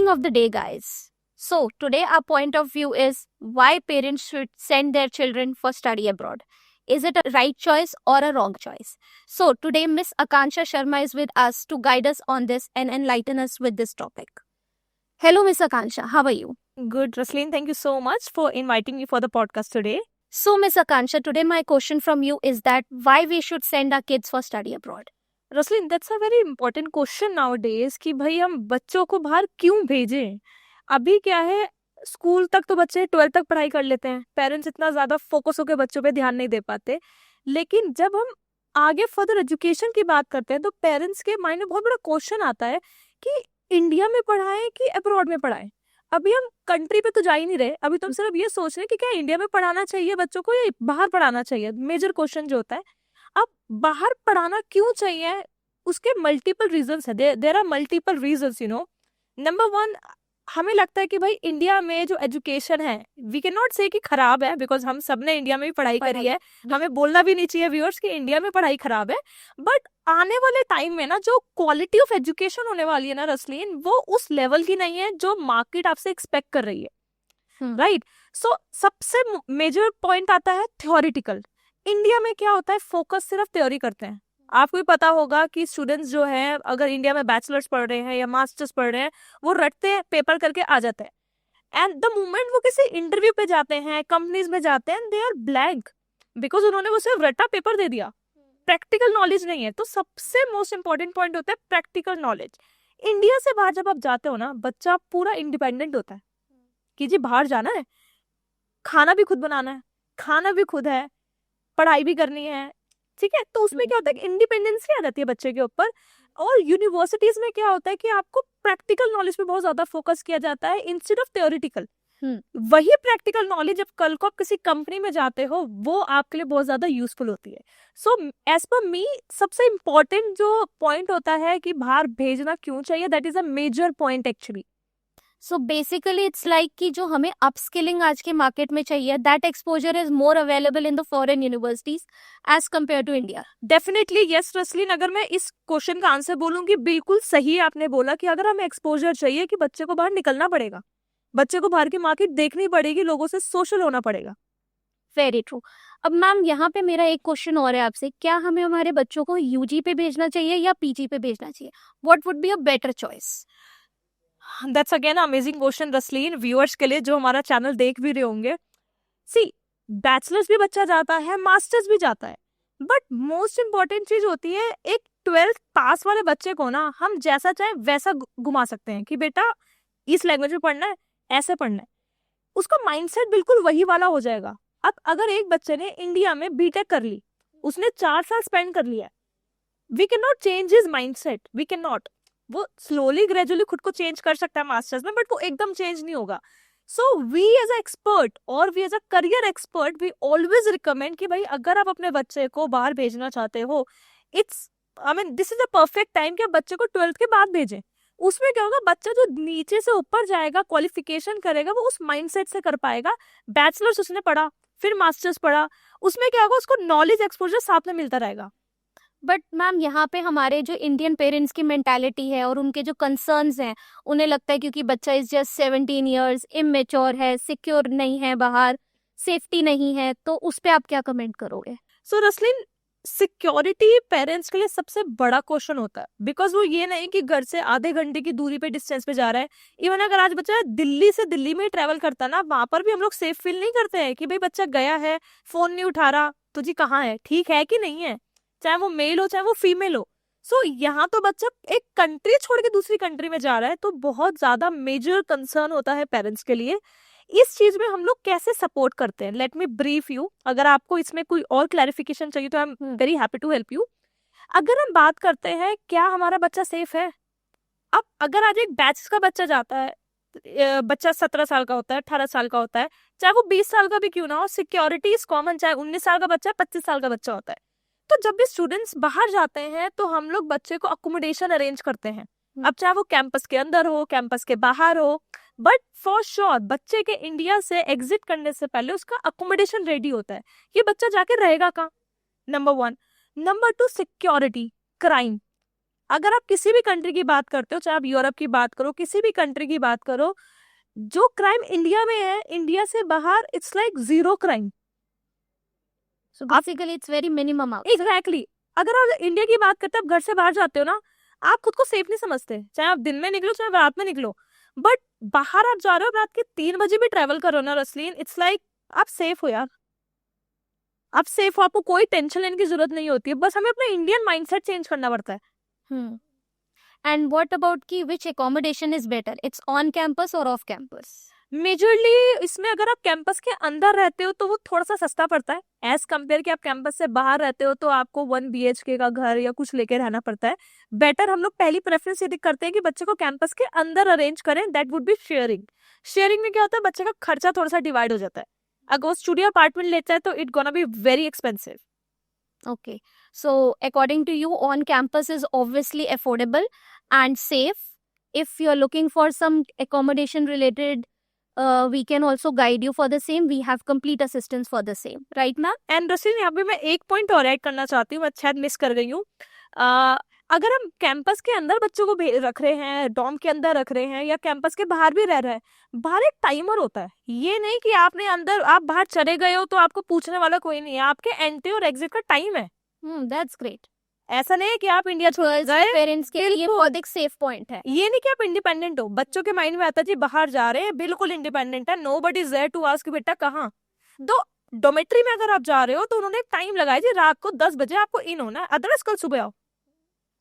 beginning of the day, guys. So, today our point of view is why parents should send their children for study abroad. Is it a right choice or a wrong choice? So, today Miss Akansha Sharma is with us to guide us on this and enlighten us with this topic. Hello, Miss Akansha. How are you? Good, Rasleen. Thank you so much for inviting me for the podcast today. So, Miss Akansha, today my question from you is that why we should send our kids for study abroad? Rasleen, that's a very important question nowadays कि भाई हम बच्चों को बाहर क्यों भेजें. अभी क्या है, स्कूल तक तो बच्चे 12th तक पढ़ाई कर लेते हैं, पेरेंट्स इतना ज़्यादा फोकस होकर बच्चों पे ध्यान नहीं दे पाते. लेकिन जब हम आगे फर्दर एजुकेशन की बात करते हैं तो पेरेंट्स के माइंड में बहुत बड़ा क्वेश्चन आता है कि इंडिया में पढ़ाएं कि अब्रॉड में पढ़ाएं. अभी हम कंट्री पे तो जा ही नहीं रहे, अभी तो हम सिर्फ ये सोच रहे हैं कि क्या इंडिया में पढ़ाना चाहिए बच्चों को या बाहर पढ़ाना चाहिए. मेजर क्वेश्चन जो होता है, अब बाहर पढ़ाना क्यों चाहिए, उसके मल्टीपल रीजंस है. There are multiple reasons, number one, हमें लगता है कि भाई इंडिया में जो एजुकेशन है, वी कैन नॉट से कि खराब है, बिकॉज हम सब ने इंडिया में भी पढ़ाई करी है. हमें बोलना भी नहीं चाहिए व्यूअर्स कि इंडिया में पढ़ाई खराब है. बट आने वाले टाइम में ना जो क्वालिटी ऑफ एजुकेशन होने वाली है ना रसलीन, वो उस लेवल की नहीं है जो मार्केट आपसे एक्सपेक्ट कर रही है. राइट. सो सबसे मेजर पॉइंट आता है थ्योरिटिकल. इंडिया में क्या होता है, फोकस सिर्फ थ्योरी करते हैं. आपको भी पता होगा कि स्टूडेंट्स जो हैं, अगर इंडिया में बैचलर्स पढ़ रहे हैं या मास्टर्स पढ़ रहे हैं, वो रटते हैं, पेपर करके आ जाते हैं. एंड द मोमेंट वो किसी इंटरव्यू पे जाते हैं, कंपनीज में जाते हैं, दे आर ब्लैंक, बिकॉज उन्होंने वो सिर्फ रटा पेपर दे दिया. प्रैक्टिकल नॉलेज नहीं है. तो सबसे मोस्ट इंपॉर्टेंट पॉइंट होता है प्रैक्टिकल नॉलेज. इंडिया से बाहर जब आप जाते हो ना, बच्चा पूरा इंडिपेंडेंट होता है कि जी बाहर जाना है, खाना भी खुद बनाना है, खाना भी खुद है, पढ़ाई भी करनी है. ठीक है. तो उसमें क्या होता है, इंडिपेंडेंस आ जाती है बच्चे के ऊपर. और यूनिवर्सिटीज में क्या होता है कि आपको प्रैक्टिकल नॉलेज पे बहुत ज्यादा फोकस किया जाता है इंस्टेड ऑफ थ्योरेटिकल. वही प्रैक्टिकल नॉलेज जब कल को आप किसी कंपनी में जाते हो, वो आपके लिए बहुत ज्यादा यूजफुल होती है. सो एज पर मी, सबसे इम्पोर्टेंट जो पॉइंट होता है कि बाहर भेजना क्यों चाहिए, that is a major point actually. So basically it's like कि जो हमें अपस्किलिंग आज के मार्केट में चाहिए, that exposure is more available in the foreign universities as compare to India. Definitely yes Rasleen. अगर मैं इस क्वेश्चन का आंसर बोलूंगी, बिल्कुल सही आपने बोला कि अगर हमें एक्सपोजर चाहिए कि बच्चे को बाहर निकलना पड़ेगा, बच्चे को बाहर की मार्केट देखनी पड़ेगी, लोगों से सोशल होना पड़ेगा. Very true. अब मैम यहाँ पे मेरा एक क्वेश्चन और है आपसे, क्या हमें हमारे बच्चों को यूजी पे भेजना चाहिए या पीजी पे भेजना चाहिए? What would be a better choice? That's again amazing question Rasleen, viewers के लिए जो हमारा चैनल देख भी रहे होंगे. सी, बैचलर्स भी बच्चा जाता है, मास्टर्स भी जाता है, बट मोस्ट इंपॉर्टेंट चीज होती है, एक 12th पास वाले बच्चे को ना हम जैसा चाहे वैसा घुमा सकते हैं कि बेटा इस लैंग्वेज में पढ़ना है, ऐसे पढ़ना है. उसका माइंडसेट बिल्कुल वही वाला हो जाएगा. अब अगर एक बच्चे ने इंडिया में बीटेक कर ली, उसने 4 साल स्पेंड कर लिया, we can not change his mindset. We can not. वो स्लोली ग्रेजुअली खुद को चेंज कर सकता है मास्टर्स में, बट वो एकदम चेंज नहीं होगा. So we as a expert और we as a career expert, we always recommend कि भाई अगर आप अपने बच्चे को बाहर भेजना चाहते हो, it's this is a perfect time कि आप बच्चे को 12th के बाद भेजें. उसमें क्या होगा, बच्चा जो नीचे से ऊपर जाएगा, क्वालिफिकेशन करेगा, वो उस माइंडसेट से कर पाएगा. बैचलर्स उसने पढ़ा, फिर मास्टर्स पढ़ा, उसमें क्या होगा, उसको नॉलेज एक्सपोजर साथ में मिलता रहेगा. बट मैम यहाँ पे हमारे जो इंडियन पेरेंट्स की मेंटालिटी है और उनके जो कंसर्न्स हैं, उन्हें लगता है क्योंकि बच्चा इज जस्ट 17 ईयर्स, इमेच्योर है, सिक्योर नहीं है, बाहर सेफ्टी नहीं है, तो उस पर आप क्या कमेंट करोगे? सो रसलीन, सिक्योरिटी पेरेंट्स के लिए सबसे बड़ा क्वेश्चन होता है, बिकॉज वो ये नहीं कि घर से आधे घंटे की दूरी पे डिस्टेंस पे जा रहा है. इवन अगर आज बच्चा दिल्ली से दिल्ली में ट्रेवल करता ना, वहां पर भी हम लोग सेफ फील नहीं करते हैं कि भाई बच्चा गया है, फोन नहीं उठा रहा, तो जी कहाँ है, ठीक है कि नहीं है, चाहे वो मेल हो चाहे वो फीमेल हो. सो यहाँ तो बच्चा एक कंट्री छोड़ के दूसरी कंट्री में जा रहा है, तो बहुत ज्यादा मेजर कंसर्न होता है पेरेंट्स के लिए. इस चीज में हम लोग कैसे सपोर्ट करते हैं, लेट मी ब्रीफ यू. अगर आपको इसमें कोई और क्लैरिफिकेशन चाहिए तो I am very happy to help you. अगर हम बात करते हैं क्या हमारा बच्चा सेफ है, अब अगर आज एक बैच का बच्चा जाता है, बच्चा 17 साल का होता है, 18 साल का होता है, चाहे वो 20 साल का भी क्यों ना हो, सिक्योरिटी इज कॉमन. चाहे 19 साल का बच्चा, 25 साल का बच्चा होता है, तो जब भी स्टूडेंट्स बाहर जाते हैं तो हम लोग बच्चे को अकोमोडेशन अरेंज करते हैं. अब चाहे वो कैंपस के अंदर हो, कैंपस के बाहर हो, बट फॉर श्योर बच्चे के इंडिया से एग्जिट करने से पहले उसका अकोमोडेशन रेडी होता है. ये बच्चा जाके रहेगा कहाँ, नंबर 1. Number 2, security, crime. अगर आप किसी भी कंट्री की बात करते हो, चाहे आप यूरोप की बात करो, किसी भी कंट्री की बात करो, जो क्राइम इंडिया में है, इंडिया से बाहर it's like zero crime. So basically it's very minimum out. Exactly. अगर आप इंडिया की बात करते हो, आप घर से बाहर जाते हो ना, आप खुद को सेफ नहीं समझते, चाहे आप दिन में निकलो चाहे रात में निकलो. बट बाहर आप जा रहे हो, रात के 3 बजे भी ट्रेवल करो ना रसलीन, इट्स लाइक आप सेफ हो यार. आप सेफ हो, आपको कोई टेंशन लेने की जरूरत नहीं होती है. बस हमें अपना इंडियन माइंडसेट चेंज करना पड़ता है. And what about ki which accommodation is better? It's on campus or off campus? Majorly इसमें अगर आप कैंपस के अंदर रहते हो तो वो थोड़ा सा सस्ता पड़ता है, एज कम्पेयर कि आप कैंपस से बाहर रहते हो तो आपको 1 BHK का घर या कुछ लेके रहना पड़ता है. बेटर हम लोग पहली प्रेफरेंस ये करते हैं कि बच्चे को कैंपस के अंदर अरेंज करें. That would be sharing. Sharing में क्या होता है, बच्चे का खर्चा थोड़ा सा डिवाइड हो जाता है. अगर वो स्टूडियो अपार्टमेंट लेता है तो it gonna be very expensive. Okay. So according to you, on campus is obviously affordable and safe. If you're looking for some accommodation related, we can also guide you for the same. We have complete assistance for the same. Right, ma'am? And रसीन, यहाँ पे मैं एक point और add करना चाहती हूँ, मैं शायद मिस कर गई हूँ. अगर हम कैंपस के अंदर बच्चों को रख रहे हैं, डॉम के अंदर रख रहे हैं, या कैंपस के बाहर भी रह रहे हैं, बाहर एक टाइमर होता है. ये नहीं कि आपने अंदर, आप बाहर चले गए हो तो आपको पूछने वाला कोई नहीं है. आपके एंट्री और एग्जिट का टाइम है. That's great. ऐसा नहीं है कि आप इंडिया छोड़ गए. पेरेंट्स के लिए बहुत एक सेफ पॉइंट है. ये नहीं कि आप इंडिपेंडेंट हो. बच्चों के माइंड में आता है जी बाहर जा रहे हैं, बिल्कुल इंडिपेंडेंट है, nobody is there to ask बेटा कहाँ. तो डोमेट्री में अगर आप जा रहे हो तो उन्होंने एक टाइम लगाया जी, रात को 10 बजे आपको इन होना है, अदरवाइज कल सुबह आओ.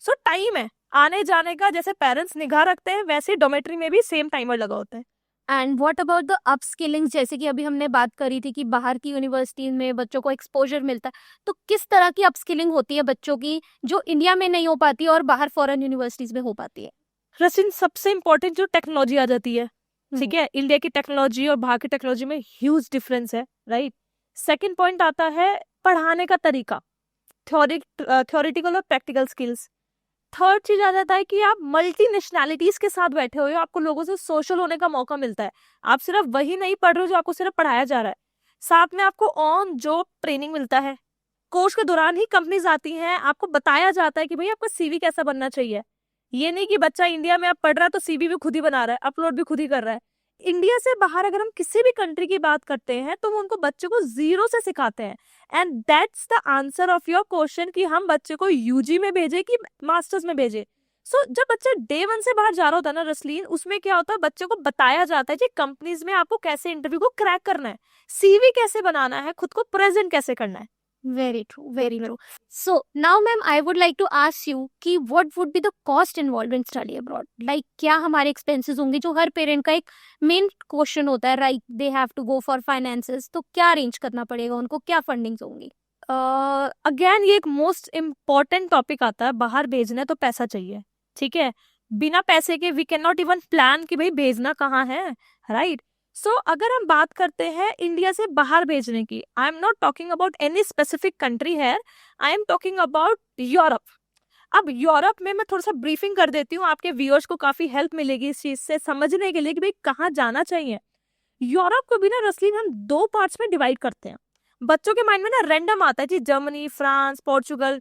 सो टाइम है आने जाने का. जैसे पेरेंट्स निगाह रखते हैं वैसे डोमेट्री में भी सेम टाइमर लगा होता है. And what about the upskilling, जैसे कि अभी हमने बात करी थी कि बाहर की यूनिवर्सिटीज में बच्चों को एक्सपोजर मिलता है, तो किस तरह की अपस्किलिंग होती है बच्चों की जो इंडिया में नहीं हो पाती और बाहर फॉरेन यूनिवर्सिटीज में हो पाती है? रसिन, सबसे इम्पोर्टेंट जो टेक्नोलॉजी आ जाती है, ठीक है, इंडिया की टेक्नोलॉजी और बाहर की टेक्नोलॉजी में ह्यूज डिफरेंस है, राइट. सेकेंड पॉइंट आता है पढ़ाने का तरीका, थ्योरेटिकल और प्रैक्टिकल स्किल्स. थर्ड चीज आ जाता है कि आप मल्टी नेशनैलिटीज के साथ बैठे हुए हो, आपको लोगों से सोशल होने का मौका मिलता है. आप सिर्फ वही नहीं पढ़ रहे हो जो आपको सिर्फ पढ़ाया जा रहा है, साथ में आपको ऑन जॉब ट्रेनिंग मिलता है. कोर्स के दौरान ही कंपनीज आती हैं, आपको बताया जाता है कि भाई आपका सीवी कैसा बनना चाहिए. ये नहीं कि बच्चा इंडिया में आप पढ़ रहा है तो सीवी भी खुद ही बना रहा है, अपलोड भी खुद ही कर रहा है. इंडिया से बाहर अगर हम किसी भी कंट्री की बात करते हैं तो वो उनको बच्चे को जीरो से सिखाते हैं. And that's the answer of your question कि हम बच्चे को यूजी में भेजे कि मास्टर्स में भेजे. सो जब बच्चा डे 1 से बाहर जा रहा होता है ना रसलीन, उसमें क्या होता है, बच्चे को बताया जाता है कि कंपनीज में आपको कैसे इंटरव्यू को क्रैक करना है, सीवी कैसे बनाना है, खुद को प्रेजेंट कैसे करना है. Very true, very true. So now, ma'am, I would like to ask you कि what would be the cost involved in study abroad? Like क्या हमारे expenses होंगे, जो हर पेरेंट का एक मेन क्वेश्चन होता है, right? They have to go for finances. तो क्या अरेंज करना पड़ेगा उनको, क्या फंडिंग्स होंगी? अगेन ये एक मोस्ट इम्पॉर्टेंट टॉपिक आता है. बाहर भेजना है तो पैसा चाहिए, ठीक है. बिना पैसे के we can not even plan कि भाई भेजना कहाँ है, राइट. सो अगर हम बात करते हैं इंडिया से बाहर भेजने की, I am not talking about any specific country है, I am talking about Europe. अब यूरोप में मैं थोड़ा सा ब्रीफिंग कर देती हूँ, आपके व्यूअर्स को काफी हेल्प मिलेगी इस चीज से समझने के लिए कि भाई कहाँ जाना चाहिए. यूरोप को भी ना रसलीन हम 2 पार्ट्स में डिवाइड करते हैं. बच्चों के माइंड में ना रैंडम आता है जी, Germany, France, Portugal,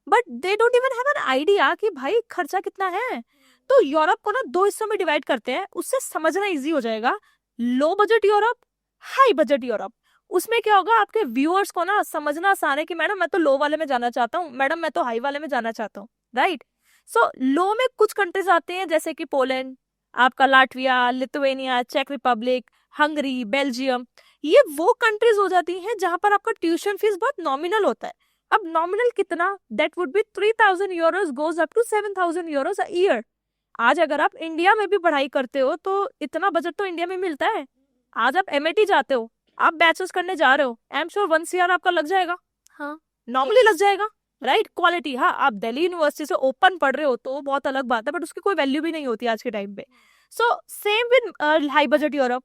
but they don't even have an idea कि भाई खर्चा कितना है. तो यूरोप को ना 2 हिस्सों में डिवाइड करते हैं, उससे समझना इजी हो जाएगा. Low budget Europe, high budget Europe. उसमें क्या होगा, आपके व्यूअर्स को ना समझना आसान है कि मैडम मैं तो लो वाले में जाना चाहता हूँ, मैडम मैं तो हाई वाले में जाना चाहता हूँ, राइट. सो लो में कुछ कंट्रीज आते हैं जैसे कि पोलैंड, आपका लाटविया, लिथुआनिया, चेक रिपब्लिक, हंगरी, बेल्जियम. ये वो कंट्रीज हो जाती हैं जहां पर आपका ट्यूशन फीस बहुत नॉमिनल होता है. अब नॉमिनल कितना, that would be 3,000 euros goes up to 7,000 euros a year. आज अगर आप इंडिया में भी पढ़ाई करते हो तो इतना बजट तो इंडिया में मिलता है. आज आप एमएटी जाते हो, आप बैचलर्स करने जा रहे हो, आई एम श्योर 1 CR आपका लग जाएगा. हाँ, नॉर्मली लग जाएगा, राइट. क्वालिटी, हाँ, आप दिल्ली यूनिवर्सिटी से ओपन पढ़ रहे हो तो बहुत अलग बात है, बट उसकी कोई वैल्यू भी नहीं होती आज के टाइम पे. So same with high budget Europe.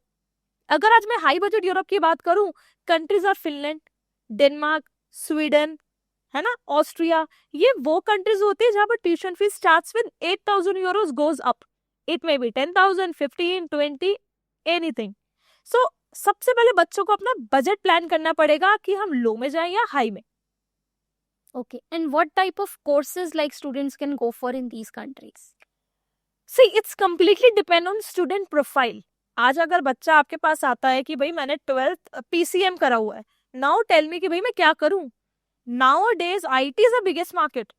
अगर आज मैं हाई बजट यूरोप की बात करूं, countries are Finland, Denmark, Sweden, है ना, ऑस्ट्रिया. ये वो कंट्रीज होती है जहां पर tuition fees starts with 8,000 euros goes up. It may be 10,000, 15, 20, anything. So सबसे पहले बच्चों को अपना बजट प्लान करना पड़ेगा कि हम लो में जाएं या हाई में. Okay. And what type of courses like students can go for in these countries? See it's completely depend on student profile. आज अगर बच्चा आपके पास आता है कि भाई मैंने 12th PCM करा हुआ है, नाउ टेल मी कि भाई मैं क्या करूं. Now days IT is the biggest market.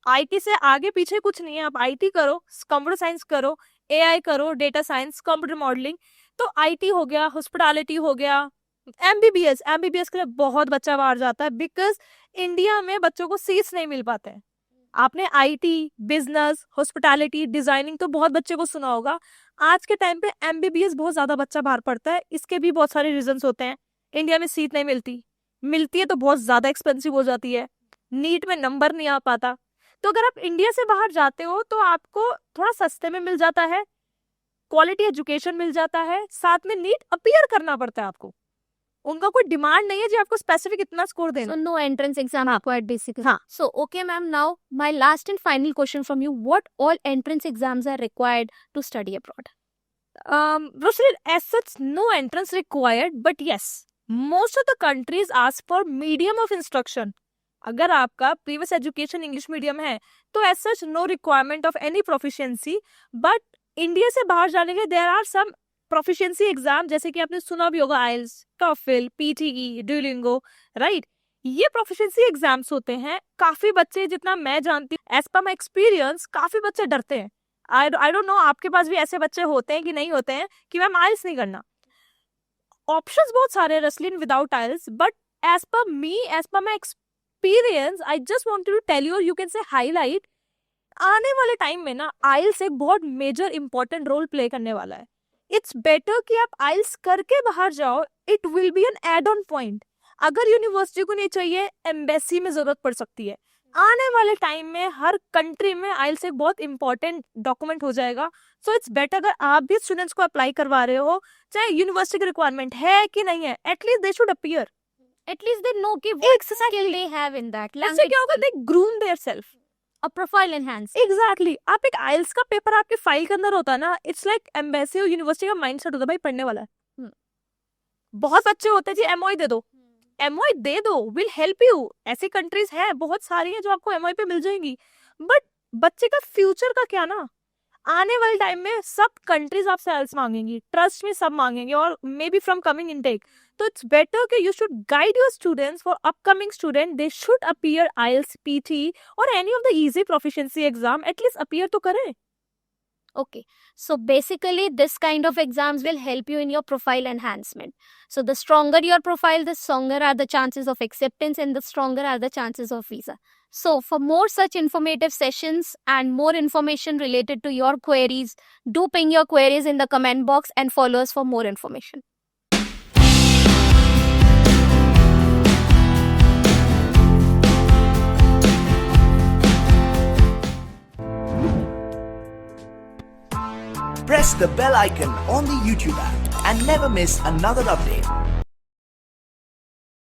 IT से आगे पीछे कुछ नहीं है. आप IT करो, कंप्यूटर साइंस करो, AI करो, डेटा साइंस, कंप्यूटर मॉडलिंग. तो IT हो गया, हॉस्पिटैलिटी हो गया, MBBS के लिए बहुत बच्चा बाहर जाता है बिकॉज इंडिया में बच्चों को सीट्स नहीं मिल पाते हैं. आपने IT, बिजनेस, हॉस्पिटैलिटी, डिजाइनिंग तो बहुत बच्चे को सुना होगा. आज के टाइम पे MBBS बहुत ज्यादा बच्चा बाहर पढ़ता है. इसके भी बहुत सारे रीजंस होते हैं. इंडिया में सीट नहीं मिलती है तो बहुत ज्यादा एक्सपेंसिव हो जाती है. नीट में नंबर नहीं आ पाता. तो अगर आप इंडिया से बाहर जाते हो तो आपको थोड़ा सस्ते में मिल जाता है, क्वालिटी एजुकेशन मिल जाता है, साथ में नीट अपीयर करना पड़ता है आपको. उनका कोई डिमांड नहीं है जी आपको स्पेसिफिक इतना स्कोर देना. So no entrance exam required basically. हाँ. So okay ma'am, now my last and final question from you, what all entrance exams are required to study abroad? Roshni, as such no entrance required, but yes, most of the countries ask for medium of instruction. अगर आपका previous education English medium है तो as such no requirement of any proficiency, but India से बाहर जाने के there are some proficiency exam, जैसे कि आपने सुना भी होगा IELTS, TOEFL, PTE, Duolingo, right. ये प्रोफिशिएंसी एग्जाम्स होते हैं. काफी बच्चे, जितना मैं जानती हूँ, एज पर माई एक्सपीरियंस, काफी बच्चे डरते हैं. आई डोंट नो आपके पास भी ऐसे बच्चे होते हैं कि नहीं होते हैं कि मैम IELTS नहीं करना. ऑप्शंस बहुत सारे रसलिन without IELTS, but as per me, as per my experience, I just wanted to tell you can say highlight, आने वाले टाइम में ना IELTS एक बहुत मेजर इंपॉर्टेंट रोल प्ले करने वाला है. इट्स बेटर कि आप IELTS करके बाहर जाओ. It will be an add on point. अगर यूनिवर्सिटी को नहीं चाहिए, एम्बेसी में जरूरत पड़ सकती है. आने वाले टाइम में हर कंट्री में IELTS एक बहुत इंपॉर्टेंट डॉक्यूमेंट हो जाएगा. सो इट्स बेटर, अगर आप भी स्टूडेंट्स को अप्लाई करवा रहे हो, चाहे यूनिवर्सिटी की रिक्वायरमेंट है कि नहीं है, at least they should appear. At least they know कि what skill they have in that इससे क्या होगा, they groom their self. a profile enhance. Exactly. आप एक IELTS का पेपर आपके फाइल के अंदर होता है ना, इट्स लाइक एम्बेसी और यूनिवर्सिटी का माइंडसेट होता है, भाई पढ़ने वाला है. बहुत बच्चे होते हैं जी MOI दे दो, MOI दे दो, विल हेल्प यू. ऐसी कंट्रीज है बहुत सारी हैं जो आपको MOI पे मिल जाएंगी. बट बच्चे का फ्यूचर का क्या ना, आने वाले टाइम में सब कंट्रीज आपसे IELTS मांगेंगी, ट्रस्ट में सब मांगेंगे, और may be from coming intake. तो इट्स बेटर कि you should guide your students. For upcoming student they should appear IELTS, PT और any of the easy proficiency exam. At least appear तो करें. Okay, so basically this kind of exams will help you in your profile enhancement. So the stronger your profile, the stronger are the chances of acceptance and the stronger are the chances of visa. So for more such informative sessions and more information related to your queries, do ping your queries in the comment box and follow us for more information. Press the bell icon on the YouTube app and never miss another update.